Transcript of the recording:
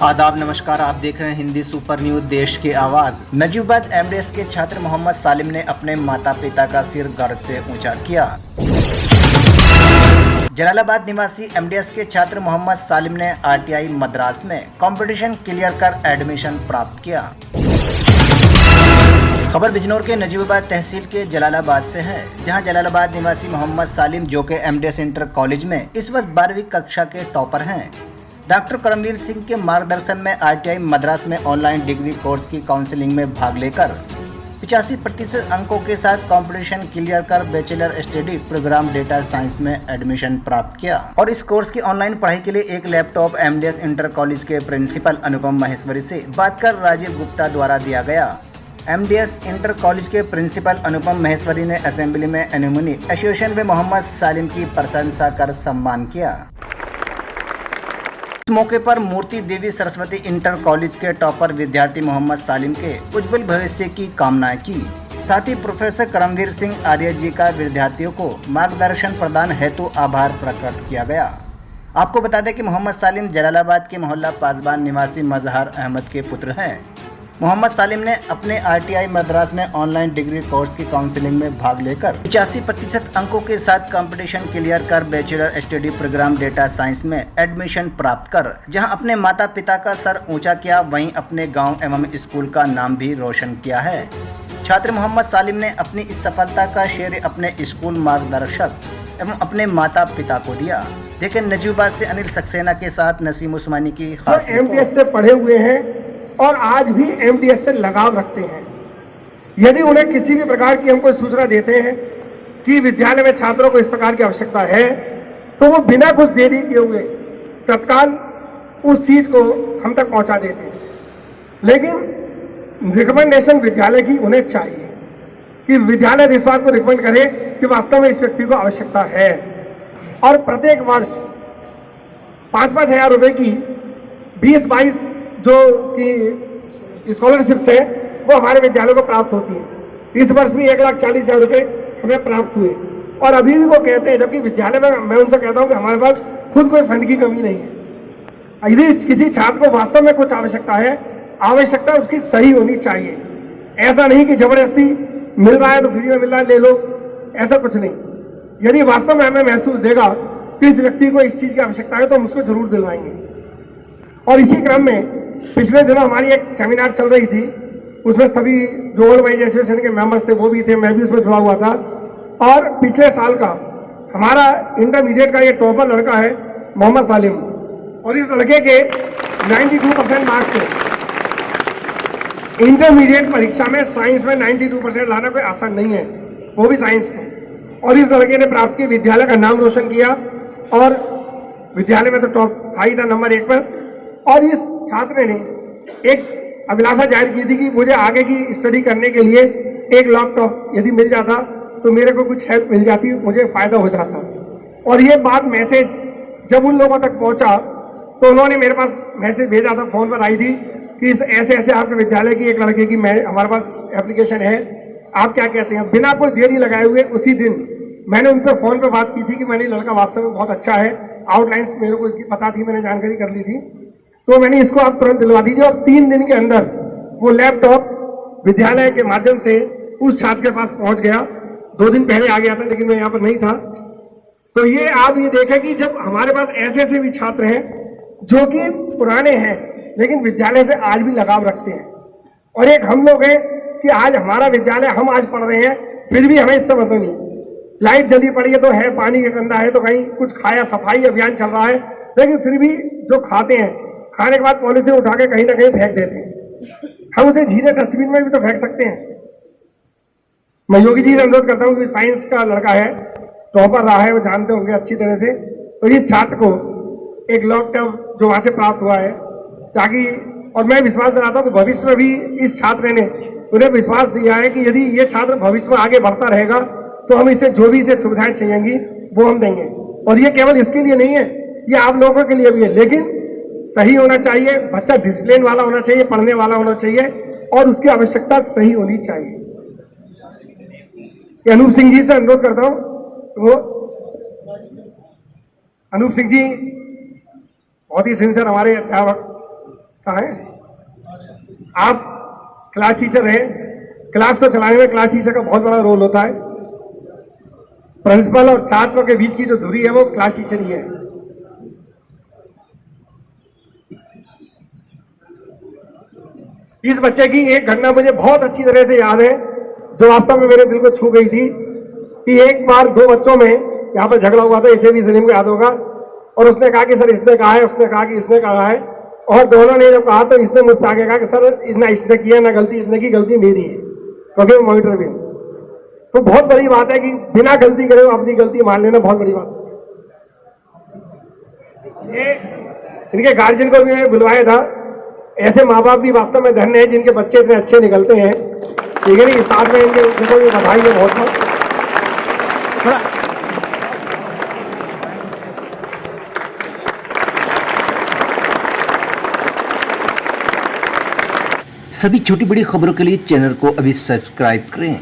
आदाब नमस्कार, आप देख रहे हैं हिंदी सुपर न्यूज देश की आवाज। नजीबाबाद एमडीएस के छात्र मोहम्मद सालिम ने अपने माता पिता का सिर गर्व से ऊंचा किया। जलालाबाद निवासी एमडीएस के छात्र मोहम्मद सालिम ने आरटीआई मद्रास में कंपटीशन क्लियर कर एडमिशन प्राप्त किया। खबर बिजनौर के नजीबाबाद तहसील के जलालाबाद से है, जहां जलालाबाद निवासी मोहम्मद सालिम जो कि एमडीएस इंटर कॉलेज में इस वर्ष 12वीं कक्षा के टॉपर हैं, डॉक्टर करमवीर सिंह के मार्गदर्शन में आरटीआई मद्रास में ऑनलाइन डिग्री कोर्स की काउंसलिंग में भाग लेकर 85% अंकों के साथ कंपटीशन क्लियर कर bachelor study program data science में एडमिशन प्राप्त किया। और इस कोर्स की ऑनलाइन पढ़ाई के लिए एक लैपटॉप एमडीएस इंटर कॉलेज के प्रिंसिपल अनुपम महेश्वरी से बात कर राजीव गुप्ता द्वारा दिया गया। एमडीएस इंटर कॉलेज के प्रिंसिपल अनुपम महेश्वरी ने असेंबली में एल्यूमिनी एसोसिएशन में मोहम्मद सालिम की प्रशंसा कर सम्मान किया। इस मौके पर मूर्ति देवी सरस्वती इंटर कॉलेज के टॉपर विद्यार्थी मोहम्मद सालिम के उज्जवल भविष्य की कामनाएं की। साथ ही प्रोफेसर करमवीर सिंह आर्य जी का विद्यार्थियों को मार्गदर्शन प्रदान हेतु आभार प्रकट किया गया। आपको बता दें कि मोहम्मद सालिम जलालाबाद के मोहल्ला पासबान निवासी मजहर अहमद के पुत्र हैं। मोहम्मद सालिम ने अपने आरटीआई मद्रास में ऑनलाइन डिग्री कोर्स की काउंसलिंग में भाग लेकर 85% अंकों के साथ कंपटीशन क्लियर कर bachelor study program data science में एडमिशन प्राप्त कर जहां अपने माता पिता का सर ऊंचा किया, वहीं अपने गांव एवं स्कूल का नाम भी रोशन किया है। छात्र मोहम्मद सालिम ने अपनी इस सफलता का श्रेय अपने स्कूल मार्गदर्शक एवं अपने माता पिता को दिया। लेकिन नजीबाबाद से अनिल सक्सेना के साथ नसीम उस्मानी की खास एमडीएस से पढ़े हुए हैं और आज भी एमडीएस से लगाव रखते हैं। यदि उन्हें किसी भी प्रकार की हम कोई सूचना देते हैं कि विद्यालय में छात्रों को इस प्रकार की आवश्यकता है, तो वो बिना कुछ देरी किए हुए तत्काल उस चीज को हम तक पहुंचा देते हैं। लेकिन रिकमेंडेशन विद्यालय की उन्हें चाहिए कि विद्यालय इस बात को रिकमेंड करे कि वास्तव में इस व्यक्ति को आवश्यकता है। और प्रत्येक वर्ष 5-5 हजार रुपए की 20-22 जो की स्कॉलरशिप्स है वो हमारे विद्यालय को प्राप्त होती है। इस वर्ष भी 1,40,000 रुपए हमें प्राप्त हुए और अभी भी वो कहते हैं, जबकि विद्यालय में मैं उनसे कहता हूं कि हमारे पास खुद कोई फंड की कमी नहीं है। यदि किसी छात्र को वास्तव में कुछ आवश्यकता है, आवश्यकता उसकी सही होनी चाहिए। ऐसा नहीं कि जबरदस्ती मिल रहा है तो फ्री में मिल रहा है ले लो, ऐसा कुछ नहीं। यदि वास्तव में हमें महसूस देगा कि इस व्यक्ति को इस चीज की आवश्यकता है तो हम उसको जरूर दिलवाएंगे। और इसी क्रम में पिछले दिनों हमारी एक सेमिनार चल रही थी, उसमें सभी जो ओल्ड वाइज एसोसिएशन के मेंबर्स थे वो भी थे, मैं भी उसमें जुड़ा हुआ था। और पिछले साल का हमारा इंटरमीडिएट का ये टॉपर लड़का है मोहम्मद सालिम, और इस लड़के के 92% मार्क्स थे। इंटरमीडिएट परीक्षा में साइंस में 92% लाना कोई आसान नहीं है, वो भी साइंस में। और इस लड़के ने प्राप्त किया, विद्यालय का नाम रोशन किया और विद्यालय में तो टॉप आई था नंबर 1 पर। और इस छात्र ने एक अभिलाषा जाहिर की थी कि मुझे आगे की स्टडी करने के लिए एक लैपटॉप यदि मिल जाता तो मेरे को कुछ हेल्प मिल जाती, मुझे फायदा हो जाता। और ये बात मैसेज जब उन लोगों तक पहुंचा तो उन्होंने मेरे पास मैसेज भेजा था, फोन पर आई थी कि ऐसे ऐसे आपके विद्यालय की एक लड़के की हमारे पास एप्लीकेशन है, आप क्या कहते हैं। बिना कोई देरी लगाए हुए उसी दिन मैंने उनसे फोन पर बात की थी कि मैंने लड़का वास्तव में बहुत अच्छा है, आउटलाइंस मेरे को इसकी पता थी, मैंने जानकारी कर ली थी, तो मैंने इसको आप तुरंत दिलवा दीजिए। और 3 दिन के अंदर वो लैपटॉप विद्यालय के माध्यम से उस छात्र के पास पहुंच गया। 2 दिन पहले आ गया था लेकिन मैं यहाँ पर नहीं था। तो ये आप ये देखें कि जब हमारे पास ऐसे ऐसे भी छात्र हैं जो कि पुराने हैं लेकिन विद्यालय से आज भी लगाव रखते हैं, और एक हम लोग हैं कि आज हमारा विद्यालय, हम आज पढ़ रहे हैं फिर भी हमें इससे मतलब नहीं। लाइट जल्दी पड़ी है तो है, पानी का गंदा है तो कहीं कुछ खाया, सफाई अभियान चल रहा है, लेकिन फिर भी जो खाते हैं, खाने के बाद पॉलीथीन उठा के कहीं ना कहीं फेंक देते हैं। हम उसे झीले डस्टबिन में भी तो फेंक सकते हैं। मैं योगी जी से अनुरोध करता हूं कि साइंस का लड़का है, टॉपर रहा है, वो जानते होंगे अच्छी तरह से, तो इस छात्र को एक लैपटॉप जो वहां से प्राप्त हुआ है, ताकि, और मैं विश्वास दिलाता हूं कि भविष्य में भी इस छात्र ने उन्हें विश्वास दिया है कि यदि ये छात्र भविष्य में आगे बढ़ता रहेगा तो हम इसे जो भी इसे सुविधाएं चाहिएंगी वो हम देंगे। और ये केवल इसके लिए नहीं है, ये आप लोगों के लिए भी है, लेकिन सही होना चाहिए, बच्चा डिसिप्लिन वाला होना चाहिए, पढ़ने वाला होना चाहिए और उसकी आवश्यकता सही होनी चाहिए। अनूप सिंह जी से अनुरोध करता हूं, वो अनूप सिंह जी बहुत ही सिंसियर हमारे अध्यापक, कहाँ है? आप क्लास टीचर हैं, क्लास को चलाने में क्लास टीचर का बहुत बड़ा रोल होता है। प्रिंसिपल और छात्रों के बीच की जो दूरी है वो क्लास टीचर ही है। इस बच्चे की एक घटना मुझे बहुत अच्छी तरह से याद है, जो वास्तव में मेरे दिल को छू गई थी, कि एक बार दो बच्चों में यहाँ पर झगड़ा हुआ था, इसे भी सलीम को याद होगा, और उसने कहा कि सर इसने कहा है, उसने कहा कि इसने कहा है, और दोनों ने जब कहा तो इसने मुझसे आगे कहा कि सर इसने किया ना गलती इसने की, गलती मेरी है, क्योंकि मैं मॉनिटर भी हूं। तो बहुत बड़ी बात है कि बिना गलती करे अपनी गलती मान लेना बहुत बड़ी बात है। ये इनके गार्जियन को भी मैं बुलवाया था। ऐसे माँ बाप भी वास्तव में धन्य है जिनके बच्चे इतने अच्छे निकलते हैं, ठीक है नहीं। साथ में इनके उनको भी बधाई है बहुत बहुत। सभी छोटी बड़ी खबरों के लिए चैनल को अभी सब्सक्राइब करें।